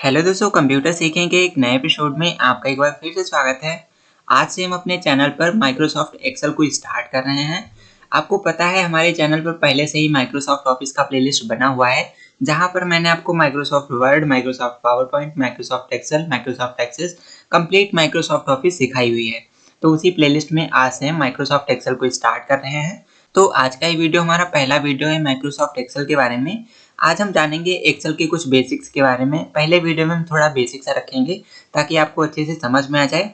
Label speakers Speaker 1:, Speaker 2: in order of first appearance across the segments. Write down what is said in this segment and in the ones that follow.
Speaker 1: Hello दोस्तों, computer सीखेंगे एक नए एपिसोड में आपका एक बार फिर से स्वागत है। आज से हम अपने चैनल पर माइक्रोसॉफ्ट एक्सेल को स्टार्ट कर रहे हैं। आपको पता है हमारे चैनल पर पहले से ही माइक्रोसॉफ्ट ऑफिस का प्लेलिस्ट बना हुआ है, जहां पर मैंने आपको Microsoft Word, Microsoft PowerPoint, Microsoft Excel, Microsoft Access, complete Microsoft Office सिखाई हुई है। तो उसी प्लेलिस्ट में आज से हम माइक्रोसॉफ्ट एक्सेल को स्टार्ट कर रहे हैं। तो आज का ये वीडियो हमारा पहला वीडियो है माइक्रोसॉफ्ट एक्सेल के बारे में। आज हम जानेंगे एक्सेल के कुछ बेसिक्स के बारे में। पहले वीडियो में हम थोड़ा बेसिक सा रखेंगे ताकि आपको अच्छे से समझ में आ जाए।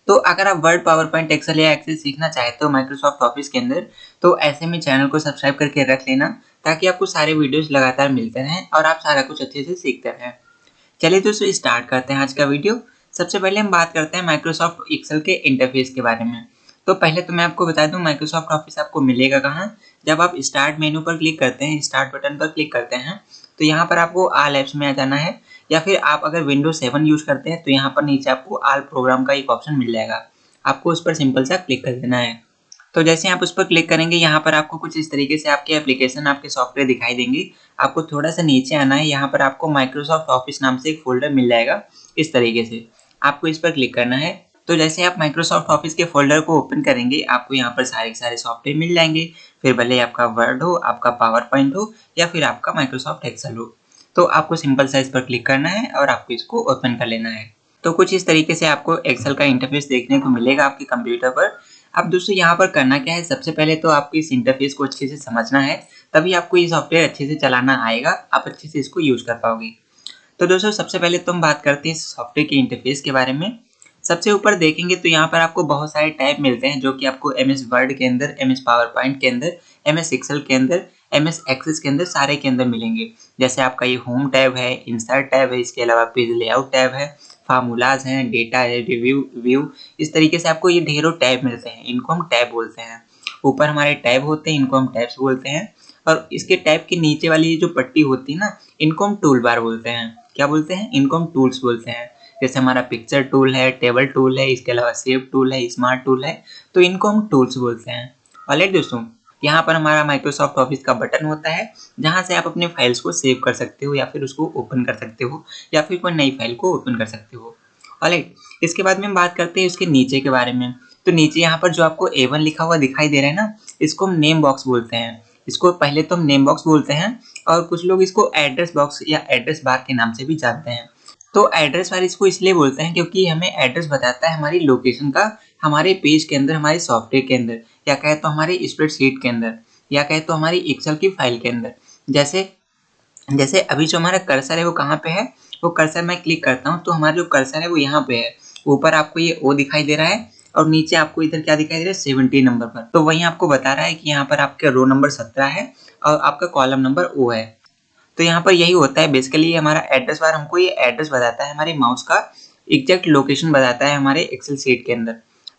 Speaker 1: तो अगर आप वर्ड, पावर पॉइंट, एक्सेल या एक्सेल सीखना चाहते हो माइक्रोसॉफ्ट ऑफिस के अंदर, तो ऐसे में चैनल को सब्सक्राइब करके रख लेना ताकि आपको सारे वीडियोस लगातार मिलते रहें और आप सारा कुछ अच्छे से सीखते रहें। चलिए दोस्तों, स्टार्ट करते हैं आज का वीडियो। सबसे पहले हम बात करते हैं माइक्रोसॉफ्ट एक्सेल के इंटरफेस के बारे में। तो पहले तो मैं आपको बता दूं माइक्रोसॉफ्ट ऑफिस आपको मिलेगा कहाँ। जब आप स्टार्ट मेनू पर क्लिक करते हैं, स्टार्ट बटन पर क्लिक करते हैं, तो यहाँ पर आपको ऑल ऐप्स में आ जाना है, या फिर आप अगर विंडोज 7 यूज करते हैं तो यहाँ पर नीचे आपको ऑल प्रोग्राम का एक ऑप्शन मिल जाएगा। आपको उस पर सिंपल सा क्लिक कर देना है। तो जैसे आप उस पर क्लिक करेंगे, यहाँ पर आपको कुछ इस तरीके से आपके एप्लीकेशन, आपके सॉफ्टवेयर दिखाई देंगे। आपको थोड़ा सा नीचे आना है, यहाँ पर आपको माइक्रोसॉफ्ट ऑफिस नाम से एक फोल्डर मिल जाएगा। इस तरीके से आपको इस पर क्लिक करना है। तो जैसे आप माइक्रोसॉफ्ट ऑफिस के फोल्डर को ओपन करेंगे, आपको यहाँ पर सारे के सारे सॉफ्टवेयर मिल जाएंगे। फिर भले आपका वर्ड हो, आपका पावर पॉइंट हो, या फिर आपका माइक्रोसॉफ्ट एक्सेल हो। तो आपको सिंपल सा इस पर क्लिक करना है और आपको इसको ओपन कर लेना है। तो कुछ इस तरीके से आपको एक्सेल का इंटरफेस देखने को मिलेगा आपके कंप्यूटर पर। अब दोस्तों यहाँ पर करना क्या है, सबसे पहले तो आपको इस इंटरफेस को अच्छे से समझना है, तभी आपको ये सॉफ्टवेयर अच्छे से चलाना आएगा, आप अच्छे से इसको यूज कर पाओगे। तो दोस्तों सबसे पहले तो हम बात करते हैं इस सॉफ्टवेयर के इंटरफेस के बारे में। सबसे ऊपर देखेंगे तो यहाँ पर आपको बहुत सारे टैब मिलते हैं, जो कि आपको एमएस वर्ड के अंदर, एमएस पावर पॉइंट के अंदर, एमएस एक्सेल के अंदर, एमएस एक्सेस के अंदर, सारे के अंदर मिलेंगे। जैसे आपका ये होम टैब है, इंसर्ट टैब है, इसके अलावा पेज लेआउट टैब है, फार्मूलाज हैं, डेटा है, रिव्यू व्यू, इस तरीके से आपको ये ढेरों टैब मिलते हैं। इनको हम टैब बोलते हैं। ऊपर हमारे टैब होते हैं, इनको हम टैब्स बोलते हैं। और इसके टैब के नीचे वाली ये जो पट्टी होती है ना, इनको हम टूल बार बोलते हैं। क्या बोलते हैं? इनको हम टूल्स बोलते हैं। जैसे हमारा पिक्चर टूल है, टेबल टूल है, इसके अलावा सेव टूल है, स्मार्ट टूल है, तो इनको हम टूल्स बोलते हैं। ऑलराइट दोस्तों, यहाँ पर हमारा माइक्रोसॉफ्ट ऑफिस का बटन होता है, जहाँ से आप अपने फाइल्स को सेव कर सकते हो, या फिर उसको ओपन कर सकते हो, या फिर कोई नई फाइल को ओपन कर सकते हो। ऑलराइट, इसके बाद में हम बात करते हैं उसके नीचे के बारे में। तो नीचे यहाँ पर जो आपको A1 लिखा हुआ दिखाई दे रहा है ना, इसको हम नेम बॉक्स बोलते हैं। इसको पहले तो हम नेम बॉक्स बोलते हैं, और कुछ लोग इसको एड्रेस बॉक्स या एड्रेस बार के नाम से भी जानते हैं। तो एड्रेस बार इसको इसलिए बोलते हैं क्योंकि हमें एड्रेस बताता है हमारी लोकेशन का, हमारे पेज के अंदर, हमारे सॉफ्टवेयर के अंदर, या कहे तो हमारी स्प्रेडशीट के अंदर, या कहे तो हमारी एक्सेल की फाइल के अंदर। जैसे जैसे अभी जो हमारा कर्सर है वो कहाँ पे है, वो कर्सर मैं क्लिक करता हूँ तो हमारा जो कर्सर है वो यहाँ पे है। ऊपर आपको ये O दिखाई दे रहा है, और नीचे आपको इधर क्या दिखाई दे रहा है, 70 नंबर पर। तो वहीं आपको बता रहा है कि यहाँ पर आपका रो नंबर 17 है और आपका कॉलम नंबर O है। तो यहाँ पर यही होता है बेसिकली, हमारा एड्रेस बार हमको ये एड्रेस बताता है, हमारे माउस का एग्जैक्ट लोकेशन बताता है हमारे एक्सेल शीट के अंदर।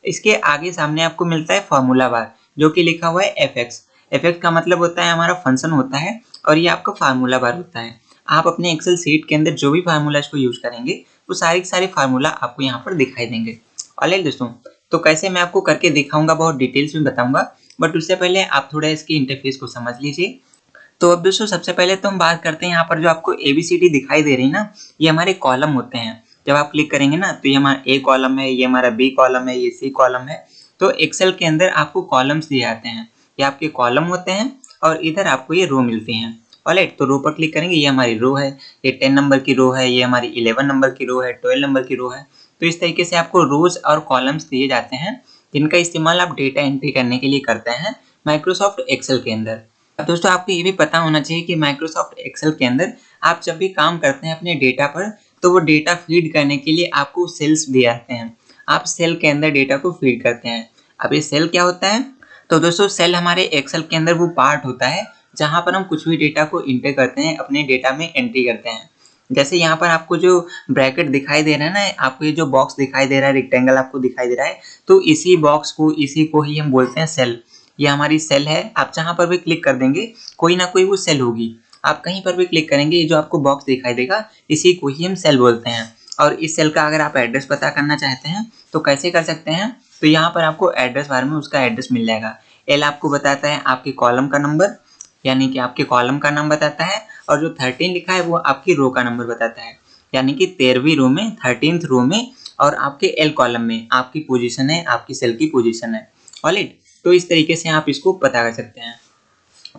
Speaker 1: इसके आगे सामने आपको मिलता है फार्मूला बार, जो कि लिखा हुआ है FX। FX का मतलब होता है हमारा फंक्शन होता है, और ये आपका फार्मूला बार होता है। आप अपने एक्सेल शीट के अंदर जो भी फार्मूला को यूज करेंगे, वो सारे के सारे फार्मूला आपको यहाँ पर दिखाई देंगे। ऑलराइट दोस्तों, तो कैसे मैं आपको करके दिखाऊंगा, बहुत डिटेल्स में बताऊंगा, बट उससे पहले आप थोड़ा इसके इंटरफेस को समझ लीजिए। तो अब दोस्तों सबसे पहले तो हम बात करते हैं, यहाँ पर जो आपको ABCD दिखाई दे रही है ना, ये हमारे कॉलम होते हैं। जब आप क्लिक करेंगे ना, तो ये हमारा A कॉलम है, ये हमारा B कॉलम है, ये C कॉलम है। तो एक्सेल के अंदर आपको कॉलम्स दिए जाते हैं, ये आपके कॉलम होते हैं, और इधर आपको ये रो मिलती हैं। ऑलराइट, तो रो पर क्लिक करेंगे, ये हमारी रो है, ये 10 नंबर की रो है, ये हमारी 11 नंबर की रो है, 12 नंबर की रो है। तो इस तरीके से आपको रोज और कॉलम्स दिए जाते हैं, जिनका इस्तेमाल आप डेटा एंट्री करने के लिए करते हैं माइक्रोसॉफ्ट एक्सेल के अंदर। दोस्तों आपको ये भी पता होना चाहिए कि माइक्रोसॉफ्ट एक्सेल के अंदर आप जब भी काम करते हैं अपने डेटा पर, तो वो डेटा फीड करने के लिए आपको सेल्स दिए जाते हैं। आप सेल के अंदर डेटा को फीड करते हैं। अब ये सेल क्या होता है? तो दोस्तों सेल हमारे एक्सेल के अंदर वो पार्ट होता है जहाँ पर हम कुछ भी डेटा को इंटर करते हैं, अपने डेटा में एंट्री करते हैं। जैसे यहाँ पर आपको जो ब्रैकेट दिखाई दे रहा है ना, आपको ये जो बॉक्स दिखाई दे रहा है, रेक्टेंगल आपको दिखाई दे रहा है, तो इसी बॉक्स को, इसी को ही हम बोलते हैं सेल। ये हमारी सेल है। आप जहाँ पर भी क्लिक कर देंगे, कोई ना कोई वो सेल होगी। आप कहीं पर भी क्लिक करेंगे, ये जो आपको बॉक्स दिखाई देगा, इसी को ही हम सेल बोलते हैं। और इस सेल का अगर आप एड्रेस पता करना चाहते हैं तो कैसे कर सकते हैं, तो यहाँ पर आपको एड्रेस बार में उसका एड्रेस मिल जाएगा। L आपको बताता है आपके कॉलम का नंबर, यानी कि आपके कॉलम का नाम बताता है, और जो 13 लिखा है वो आपकी रो का नंबर बताता है। यानी कि 13वीं रो में 13th रो में और आपके एल कॉलम में आपकी पोजीशन है, आपकी सेल की पोजीशन है। ऑलराइट, तो इस तरीके से आप इसको पता कर सकते हैं।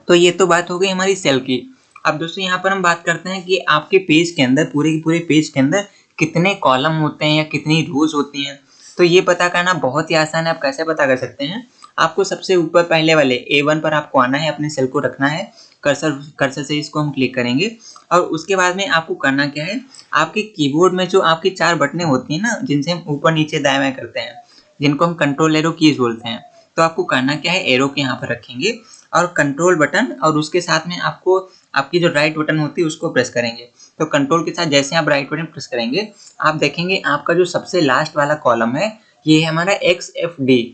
Speaker 1: तो ये तो बात हो गई हमारी सेल की। अब दोस्तों यहाँ पर हम बात करते हैं कि आपके पेज के अंदर, पूरे के पूरे पेज के अंदर कितने कॉलम होते हैं या कितनी रोज होती हैं। तो ये पता करना बहुत ही आसान है। आप कैसे पता कर सकते हैं? आपको सबसे ऊपर पहले वाले A1 पर आपको आना है, अपने सेल को रखना है, कर्सर से इसको हम क्लिक करेंगे और उसके बाद में आपको करना क्या है, आपके कीबोर्ड में जो आपकी 4 बटनें होती हैं ना, जिनसे हम ऊपर नीचे दाएं बाएं करते हैं, जिनको हम कंट्रोल एरो कीज बोलते हैं, तो आपको करना क्या है, एरो के यहाँ पर रखेंगे और कंट्रोल बटन और उसके साथ में आपको आपकी जो राइट बटन होती है उसको प्रेस करेंगे। तो कंट्रोल के साथ जैसे आप राइट बटन प्रेस करेंगे, आप देखेंगे आपका जो सबसे लास्ट वाला कॉलम है ये है हमारा XFD।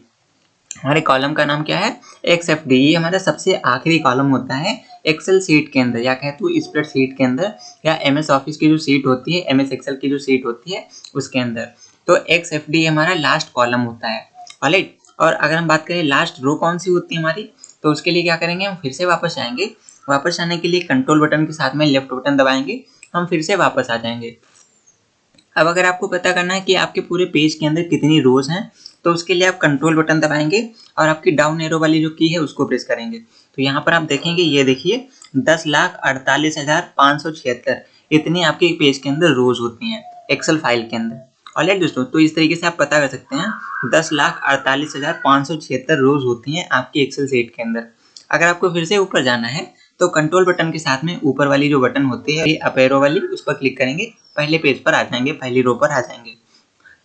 Speaker 1: हमारे कॉलम का नाम क्या है? XFD। ये हमारा सबसे आखिरी कॉलम होता है एक्सेल सीट के अंदर, या कहे तो स्प्रेड सीट के अंदर, या MS ऑफिस की जो सीट होती है, MS एक्सेल की जो सीट होती है उसके अंदर। तो XFD हमारा लास्ट कॉलम होता है। ऑलराइट, और अगर हम बात करें लास्ट रो कौन सी होती है हमारी, तो उसके लिए क्या करेंगे, हम फिर से वापस आएंगे। वापस आने के लिए कंट्रोल बटन के साथ में लेफ्ट बटन दबाएंगे, हम फिर से वापस आ जाएंगे। अब अगर आपको पता करना है कि आपके पूरे पेज के अंदर कितनी रोज हैं, तो उसके लिए आप कंट्रोल बटन दबाएंगे और आपकी डाउन एरो वाली जो की है उसको प्रेस करेंगे। तो यहाँ पर आप देखेंगे, ये देखिए 10,48,576 इतनी आपके पेज के अंदर रोज होती हैं एक्सेल फाइल के अंदर। ऑलराइट दोस्तों, तो इस तरीके से आप पता कर सकते हैं 10,48,576 रोज होती हैं आपकी एक्सेल शीट के अंदर। अगर आपको फिर से ऊपर जाना है तो कंट्रोल बटन के साथ में ऊपर वाली जो बटन होती है अप एरो वाली, उस पर क्लिक करेंगे, पहले पेज पर आ जाएंगे, पहली रो पर आ जाएंगे।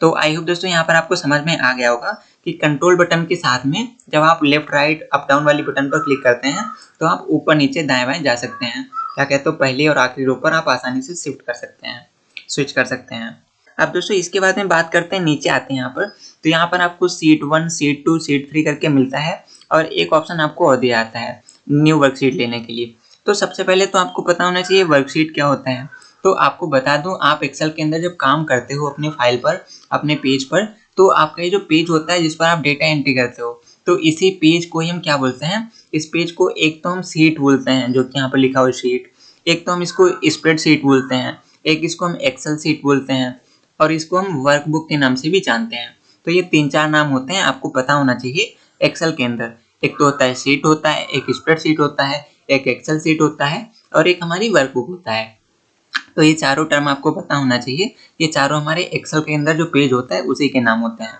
Speaker 1: तो आई होप दोस्तों यहाँ पर आपको समझ में आ गया होगा कि कंट्रोल बटन के साथ में जब आप लेफ्ट राइट अप डाउन वाली बटन पर क्लिक करते हैं तो आप ऊपर नीचे दाएं बाएं जा सकते हैं, क्या कहते हो, पहली और आखिरी रो पर आप आसानी से शिफ्ट कर सकते हैं, स्विच कर सकते हैं। अब दोस्तों इसके बाद में बात करते हैं, नीचे आते हैं यहाँ पर, तो यहाँ पर आपको शीट 1, शीट 2, शीट 3 करके मिलता है और एक ऑप्शन आपको और दिया जाता है न्यू वर्कशीट लेने के लिए। तो सबसे पहले तो आपको पता होना चाहिए वर्कशीट क्या होता है। तो आपको बता दूं, आप एक्सेल के अंदर जब काम करते हो अपने फाइल पर, अपने पेज पर, तो आपका ये जो पेज होता है जिस पर आप डेटा एंट्री करते हो, तो इसी पेज को ही हम क्या बोलते हैं, इस पेज को एक तो हम शीट बोलते हैं, जो कि यहाँ पर लिखा हुआ शीट, एक तो हम इसको स्प्रेड शीट बोलते हैं, एक इसको हम एक्सेल शीट बोलते हैं और इसको हम वर्कबुक के नाम से भी जानते हैं। तो ये 3-4 नाम होते हैं, आपको पता होना चाहिए एक्सेल के अंदर। एक तो होता है शीट होता है, एक स्प्रेड शीट होता है, एक एक्सेल शीट होता है और एक हमारी वर्कबुक होता है। तो ये चारों टर्म आपको पता होना चाहिए। ये चारों हमारे एक्सेल के अंदर जो पेज होता है उसी के नाम होते हैं।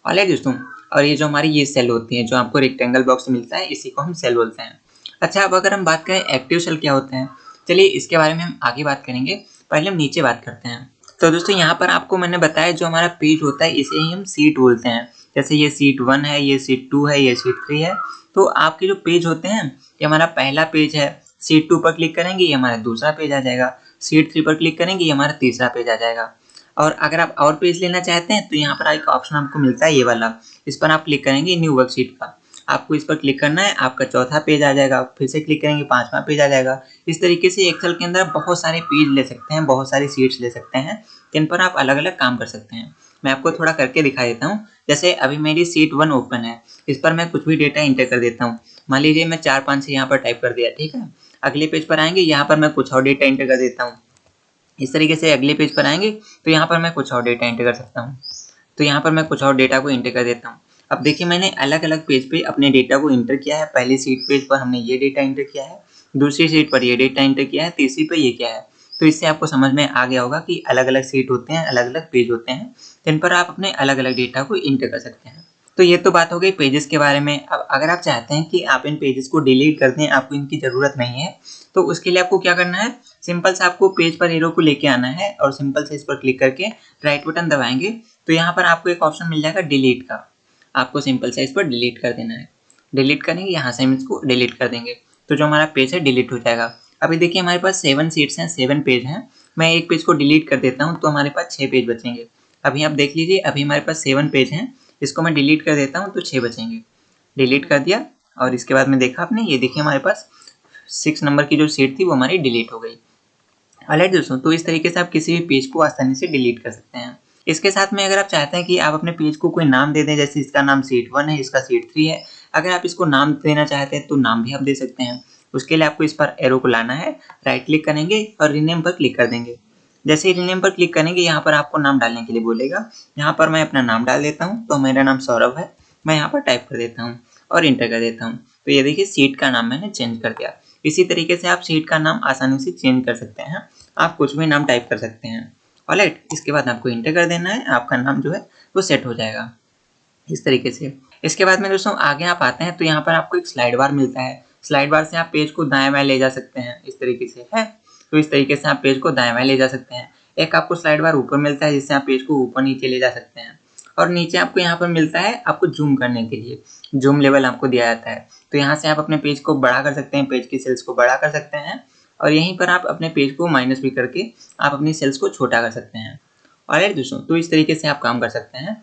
Speaker 1: ऑलराइट दोस्तों, और ये जो हमारी ये सेल होती है जो आपको रेक्टेंगल बॉक्स मिलता है, इसी को हम सेल बोलते हैं। अच्छा, अब अगर हम बात करें एक्टिव सेल क्या होते हैं, चलिए इसके बारे में हम आगे बात करेंगे, पहले हम नीचे बात करते हैं। तो दोस्तों यहाँ पर आपको मैंने बताया जो हमारा पेज होता है इसे ही हम सीट बोलते हैं। जैसे ये शीट 1 है, ये शीट 2 है, ये शीट 3 है। तो आपके जो पेज होते हैं, ये हमारा पहला पेज है, शीट 2 पर क्लिक करेंगे ये हमारा दूसरा पेज आ जाएगा, शीट 3 पर क्लिक करेंगे ये हमारा तीसरा पेज आ जाएगा। और अगर आप और पेज लेना चाहते हैं तो यहाँ पर एक ऑप्शन आपको मिलता है ये वाला, इस पर आप क्लिक करेंगे न्यू वर्कशीट का, आपको इस पर क्लिक करना है, आपका चौथा पेज आ जाएगा, फिर से क्लिक करेंगे 5वां पेज आ जाएगा। इस तरीके से एक्सेल के अंदर बहुत सारे पेज ले सकते हैं, बहुत सारी शीट्स ले सकते हैं, जिन पर आप अलग अलग काम कर सकते हैं। मैं आपको थोड़ा करके दिखा देता हूँ। जैसे अभी मेरी शीट 1 ओपन है, इस पर मैं कुछ भी डेटा इंटर कर देता हूँ। मान लीजिए मैं 4-5 से यहाँ पर टाइप कर दिया, ठीक है। अगले पेज पर आएंगे, यहाँ पर मैं कुछ और डेटा इंटर कर देता हूँ। इस तरीके से अगले पेज पर आएंगे तो यहाँ पर मैं कुछ और डेटा इंटर कर सकता हूँ, तो यहाँ पर मैं कुछ और डेटा को इंटर कर देता हूँ। अब देखिए मैंने अलग अलग पेज पे अपने डेटा को इंटर किया है। पहली शीट पेज पर हमने ये डेटा इंटर किया है, दूसरी शीट पर ये डेटा इंटर किया है, तीसरी पर ये क्या है। तो इससे आपको समझ में आ गया होगा कि अलग अलग शीट होते हैं, अलग अलग पेज होते हैं, जिन पर आप अपने अलग अलग डेटा को इंटर कर सकते हैं। तो ये तो बात हो गई पेजेस के बारे में। अब अगर आप चाहते हैं कि आप इन पेजेस को डिलीट कर दें, आपको इनकी ज़रूरत नहीं है, तो उसके लिए आपको क्या करना है, सिंपल से आपको पेज पर एरो को लेके आना है और सिंपल से इस पर क्लिक करके राइट बटन दबाएंगे तो यहाँ पर आपको एक ऑप्शन मिल जाएगा डिलीट का। आपको सिंपल से इस पर डिलीट कर देना है। डिलीट करेंगे, यहाँ से हम इसको डिलीट कर देंगे तो जो हमारा पेज है डिलीट हो जाएगा। अभी देखिए हमारे पास 7 शीट्स हैं, 7 पेज हैं। मैं एक पेज को डिलीट कर देता हूँ तो हमारे पास 6 पेज बचेंगे। अभी आप देख लीजिए, अभी हमारे पास 7 पेज हैं, इसको मैं डिलीट कर देता हूँ तो 6 बचेंगे। डिलीट कर दिया और इसके बाद में देखा आपने, ये देखिए हमारे पास 6 नंबर की जो शीट थी वो हमारी डिलीट हो गई। ऑलराइट दोस्तों, तो इस तरीके से आप किसी भी पेज को आसानी से डिलीट कर सकते हैं। इसके साथ में अगर आप चाहते हैं कि आप अपने पेज को कोई नाम दे दें, जैसे इसका नाम शीट 1 है, इसका शीट 3 है, अगर आप इसको नाम देना चाहते हैं तो नाम भी आप दे सकते हैं। उसके लिए आपको इस पर एरो को लाना है, राइट क्लिक करेंगे और रीनेम पर क्लिक कर देंगे। जैसे ही रीनेम पर क्लिक करेंगे यहाँ पर आपको नाम डालने के लिए बोलेगा। यहाँ पर मैं अपना नाम डाल देता हूँ, तो मेरा नाम सौरभ है। मैं यहाँ पर टाइप कर देता हूँ और इंटर कर देता हूँ। तो ये देखिए सीट का नाम मैंने चेंज कर दिया। इसी तरीके से आप सीट का नाम आसानी से चेंज कर सकते हैं। आप कुछ भी नाम टाइप कर सकते हैं। ऑलराइट, इसके बाद आपको इंटर कर देना है, आपका नाम जो है वो सेट हो जाएगा इस तरीके से। इसके बाद में दोस्तों आगे आप आते हैं तो यहाँ पर आपको एक स्लाइड बार मिलता है। स्लाइड बार से आप पेज को दाएं बाएं ले जा सकते हैं इस तरीके से है। तो इस तरीके से आप पेज को दाएं बाएं ले जा सकते हैं। एक आपको स्लाइड बार ऊपर मिलता है जिससे आप पेज को ऊपर नीचे ले जा सकते हैं। और नीचे आपको यहाँ पर मिलता है आपको जूम करने के लिए, जूम लेवल आपको दिया जाता है। तो यहाँ से आप अपने पेज को बड़ा कर सकते हैं, पेज की सेल्स को बड़ा कर सकते हैं। और यहीं पर आप अपने पेज को माइनस भी करके आप अपनी सेल्स को छोटा कर सकते हैं। ऑलराइट दोस्तों, तो इस तरीके से आप काम कर सकते हैं।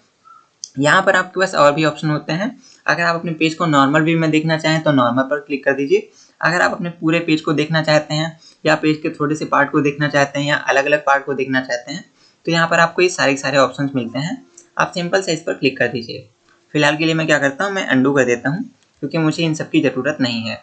Speaker 1: यहाँ पर आपके पास और भी ऑप्शन होते हैं। अगर आप अपने पेज को नॉर्मल व्यू में देखना चाहें तो नॉर्मल पर क्लिक कर दीजिए। अगर आप अपने पूरे पेज को देखना चाहते हैं या पेज के थोड़े से पार्ट को देखना चाहते हैं या अलग अलग पार्ट को देखना चाहते हैं तो यहाँ पर आपको ये सारे ऑप्शंस मिलते हैं। आप सिंपल से इस पर क्लिक कर दीजिए। फिलहाल के लिए मैं क्या करता हूँ, मैं अंडू कर देता हूँ क्योंकि मुझे इन सब की ज़रूरत नहीं है।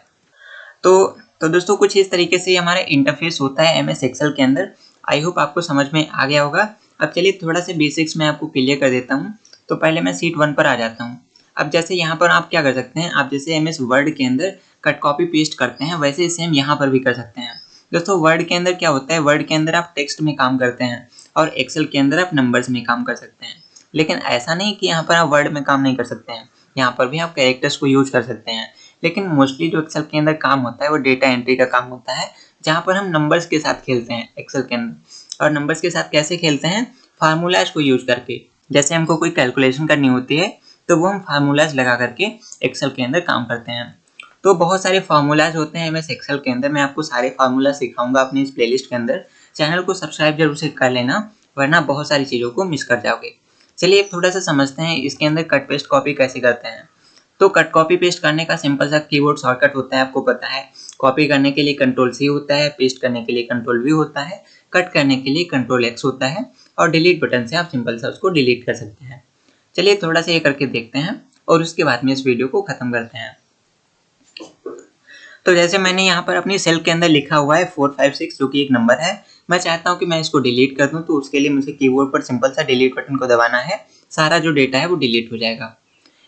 Speaker 1: तो दोस्तों कुछ इस तरीके से हमारा इंटरफेस होता है MS एक्सेल के अंदर। आई होप आपको समझ में आ गया होगा। अब चलिए थोड़ा से बेसिक्स मैं आपको क्लियर कर देता हूँ। तो पहले मैं शीट 1 पर आ जाता हूँ। अब जैसे यहाँ पर आप क्या कर सकते हैं, आप जैसे MS वर्ड के अंदर कट कॉपी पेस्ट करते हैं वैसे सेम यहाँ पर भी कर सकते हैं। दोस्तों वर्ड के अंदर क्या होता है, वर्ड के अंदर आप टेक्स्ट में काम करते हैं और एक्सेल के अंदर आप नंबर्स में काम कर सकते हैं। लेकिन ऐसा नहीं कि यहाँ पर आप वर्ड में काम नहीं कर सकते हैं, यहाँ पर भी आप कैरेक्टर्स को यूज कर सकते हैं। लेकिन मोस्टली जो एक्सेल के अंदर काम होता है वो डेटा एंट्री का काम होता है, जहाँ पर हम नंबर्स के साथ खेलते हैं एक्सेल के अंदर। और नंबर्स के साथ कैसे खेलते हैं, फार्मूलाज को यूज करके। जैसे हमको कोई कैलकुलेशन करनी होती है तो वो हम फार्मूलाज लगा करके एक्सेल के अंदर काम करते हैं। तो बहुत सारे फार्मूलाज होते हैं MS एक्सेल के अंदर। मैं आपको सारे फार्मूला सिखाऊंगा अपनी इस प्लेलिस्ट के अंदर। चैनल को सब्सक्राइब जरूर से कर लेना, वरना बहुत सारी चीज़ों को मिस कर जाओगे। चलिए थोड़ा सा समझते हैं इसके अंदर कट पेस्ट कॉपी कैसे करते हैं। तो कट कॉपी पेस्ट करने का सिंपल सा कीबोर्ड शॉर्टकट होता है, आपको पता है। कॉपी करने के लिए Ctrl+C होता है, पेस्ट करने के लिए Ctrl+V होता है, कट करने के लिए Ctrl+X होता है और डिलीट बटन से आप सिंपल सा उसको डिलीट कर सकते हैं। चलिए थोड़ा सा ये करके देखते हैं और उसके बाद में इस वीडियो को खत्म करते हैं। तो जैसे मैंने यहाँ पर अपनी सेल के अंदर लिखा हुआ है 456 जो कि एक नंबर है। मैं चाहता हूँ कि मैं इसको डिलीट कर दूँ, तो उसके लिए मुझे कीबोर्ड पर सिंपल सा डिलीट बटन को दबाना है। सारा जो डेटा है वो डिलीट हो जाएगा।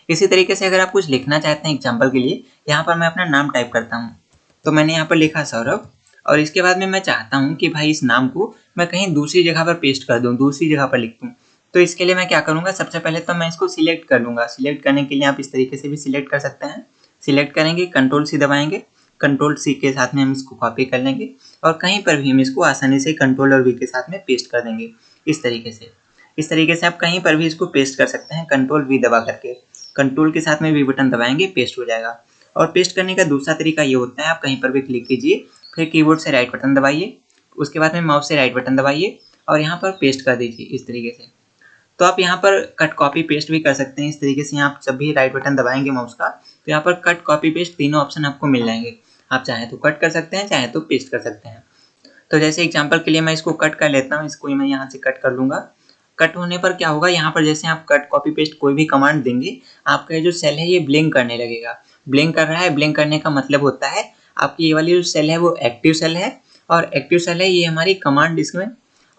Speaker 1: इसी तरीके से अगर आप कुछ लिखना चाहते हैं एग्जाम्पल के लिए, यहाँ पर मैं अपना नाम टाइप करता हूँ। तो मैंने यहाँ पर लिखा सौरभ और इसके बाद में मैं चाहता हूँ कि भाई इस नाम को मैं कहीं दूसरी जगह पर पेस्ट कर दूँ, दूसरी जगह पर लिख दूँ। तो इसके लिए मैं क्या करूँगा, सबसे पहले तो मैं इसको सिलेक्ट कर लूँगा। सिलेक्ट करने के लिए आप इस तरीके से भी सिलेक्ट कर सकते हैं। सिलेक्ट करेंगे, Ctrl+C दबाएंगे, Ctrl+C के साथ में हम इसको कॉपी कर लेंगे और कहीं पर भी हम इसको आसानी से Ctrl और V के साथ में पेस्ट कर देंगे इस तरीके से। इस तरीके से आप कहीं पर भी इसको पेस्ट कर सकते हैं Ctrl+V दबा करके। कंट्रोल के साथ में V बटन दबाएंगे, पेस्ट हो जाएगा। और पेस्ट करने का दूसरा तरीका ये होता है, आप कहीं पर भी क्लिक कीजिए, फिर कीबोर्ड से राइट बटन दबाइए, उसके बाद में माउस से राइट बटन दबाइए और यहाँ पर पेस्ट कर दीजिए इस तरीके से। तो आप यहाँ पर कट कॉपी पेस्ट भी कर सकते हैं इस तरीके से। आप जब भी राइट बटन दबाएंगे माउस का तो यहाँ पर कट कॉपी पेस्ट तीनों ऑप्शन आपको मिल जाएंगे। आप चाहे तो कट कर सकते हैं, चाहे तो पेस्ट कर सकते हैं। तो जैसे एग्जाम्पल के लिए मैं इसको कट कर लेता हूँ, इसको मैं यहाँ से कट कर लूँगा। कट होने पर क्या होगा, यहाँ पर जैसे आप कट कॉपी पेस्ट कोई भी कमांड देंगे, आपका जो सेल है ये ब्लिंक करने लगेगा। ब्लिंक कर रहा है, ब्लिंक करने का मतलब होता है आपकी ये वाली जो सेल है वो एक्टिव सेल है और एक्टिव सेल है ये हमारी कमांड इसमें,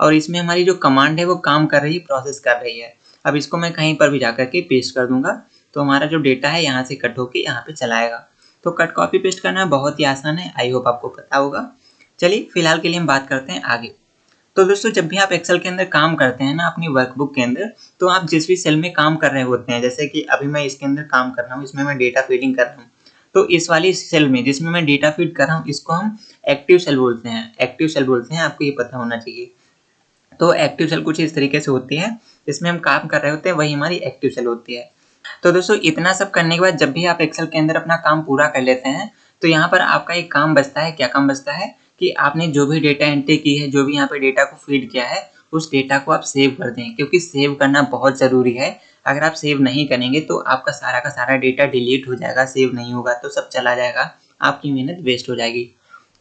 Speaker 1: और इसमें हमारी जो कमांड है वो काम कर रही है, प्रोसेस कर रही है। अब इसको मैं कहीं पर भी जाकर के पेस्ट कर दूंगा तो हमारा जो डेटा है यहाँ से कट होके यहाँ पे चला आएगा। तो कट कॉपी पेस्ट करना बहुत ही आसान है, आई होप आपको पता होगा। चलिए फिलहाल के लिए हम बात करते हैं आगे। तो दोस्तों जब भी आप एक्सेल के अंदर काम करते हैं ना अपनी वर्कबुक के अंदर, तो आप जिस भी सेल में काम कर रहे होते हैं, जैसे कि अभी मैं इसके अंदर काम कर रहा हूँ, इसमें मैं डेटा फीडिंग कर रहा हूँ, तो इस वाली सेल में जिसमें मैं डेटा फीड कर रहा हूँ इसको हम एक्टिव सेल बोलते हैं। एक्टिव सेल बोलते हैं, आपको ये पता होना चाहिए। तो एक्टिव सेल कुछ इस तरीके से होती है, जिसमें हम काम कर रहे होते हैं वही हमारी एक्टिव सेल होती है। तो दोस्तों इतना सब करने के बाद जब भी आप एक्सेल के अंदर अपना काम पूरा कर लेते हैं तो यहाँ पर आपका एक काम बचता है। क्या काम बचता है कि आपने जो भी डेटा एंट्री की है, जो भी यहाँ पे डेटा को फीड किया है, उस डेटा को आप सेव कर दें, क्योंकि सेव करना बहुत ज़रूरी है। अगर आप सेव नहीं करेंगे तो आपका सारा का सारा डेटा डिलीट हो जाएगा, सेव नहीं होगा तो सब चला जाएगा, आपकी मेहनत वेस्ट हो जाएगी।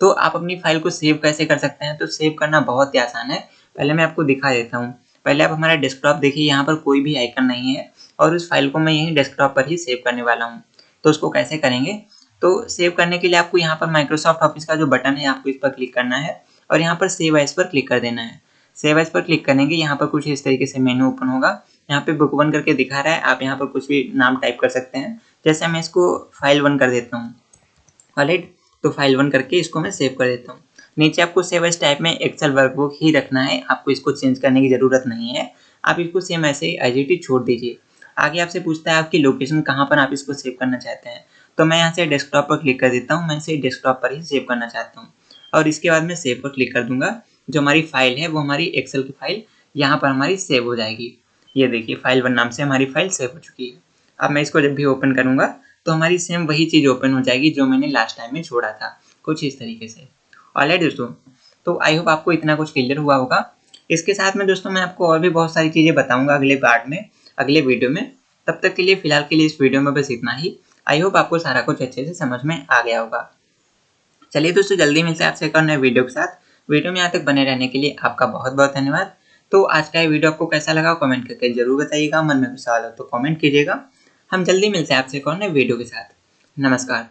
Speaker 1: तो आप अपनी फाइल को सेव कैसे कर सकते हैं, तो सेव करना बहुत ही आसान है। पहले मैं आपको दिखा देता हूँ। पहले आप हमारा डेस्कटॉप देखिए, यहाँ पर कोई भी आइकन नहीं है और उस फाइल को मैं यहीं डेस्कटॉप पर ही सेव करने वाला हूँ। तो उसको कैसे करेंगे, तो सेव करने के लिए आपको यहाँ पर माइक्रोसॉफ्ट ऑफिस का जो बटन है आपको इस पर क्लिक करना है और यहाँ पर सेव एज पर क्लिक कर देना है। सेव एज पर क्लिक करेंगे, यहाँ पर कुछ इस तरीके से मेनू ओपन होगा। यहाँ पे बुक 1 करके दिखा रहा है, आप यहाँ पर कुछ भी नाम टाइप कर सकते हैं। जैसे मैं इसको फाइल 1 कर देता हूँ, ऑलराइट। तो फाइल 1 करके इसको मैं सेव कर देता हूँ। नीचे आपको सेव एज टाइप में एक्सेल वर्कबुक ही रखना है, आपको इसको चेंज करने की ज़रूरत नहीं है। आप इसको सेम ऐसे ही एज इट इज छोड़ दीजिए। आगे आपसे पूछता है आपकी लोकेशन कहाँ पर आप इसको सेव करना चाहते हैं, तो मैं यहाँ से डेस्कटॉप पर क्लिक कर देता हूँ। मैं इसे डेस्कटॉप पर ही सेव करना चाहता हूँ और इसके बाद मैं सेव पर क्लिक कर दूंगा। जो हमारी फाइल है वो हमारी एक्सेल की फाइल यहाँ पर हमारी सेव हो जाएगी। ये देखिए फाइल 1 नाम से हमारी फाइल सेव हो चुकी है। अब मैं इसको जब भी ओपन करूँगा तो हमारी सेम वही चीज़ ओपन हो जाएगी जो मैंने लास्ट टाइम में छोड़ा था, कुछ इस तरीके से। ऑलराइट दोस्तों, तो आई होप आपको इतना कुछ क्लियर हुआ होगा। इसके साथ में दोस्तों मैं आपको और भी बहुत सारी चीज़ें बताऊंगा अगले पार्ट में, अगले वीडियो में। तब तक के लिए फिलहाल के लिए इस वीडियो में बस इतना ही। आई होप आपको सारा कुछ अच्छे से समझ में आ गया होगा। चलिए दोस्तों, जल्दी मिलते हैं आपसे एक और नए वीडियो के साथ। वीडियो में यहाँ तक बने रहने के लिए आपका बहुत बहुत धन्यवाद। तो आज का ये वीडियो आपको कैसा लगा कमेंट करके जरूर बताइएगा। मन में कोई सवाल हो तो कमेंट कीजिएगा। हम जल्दी मिलते हैं आपसे एक और नए वीडियो के साथ। नमस्कार।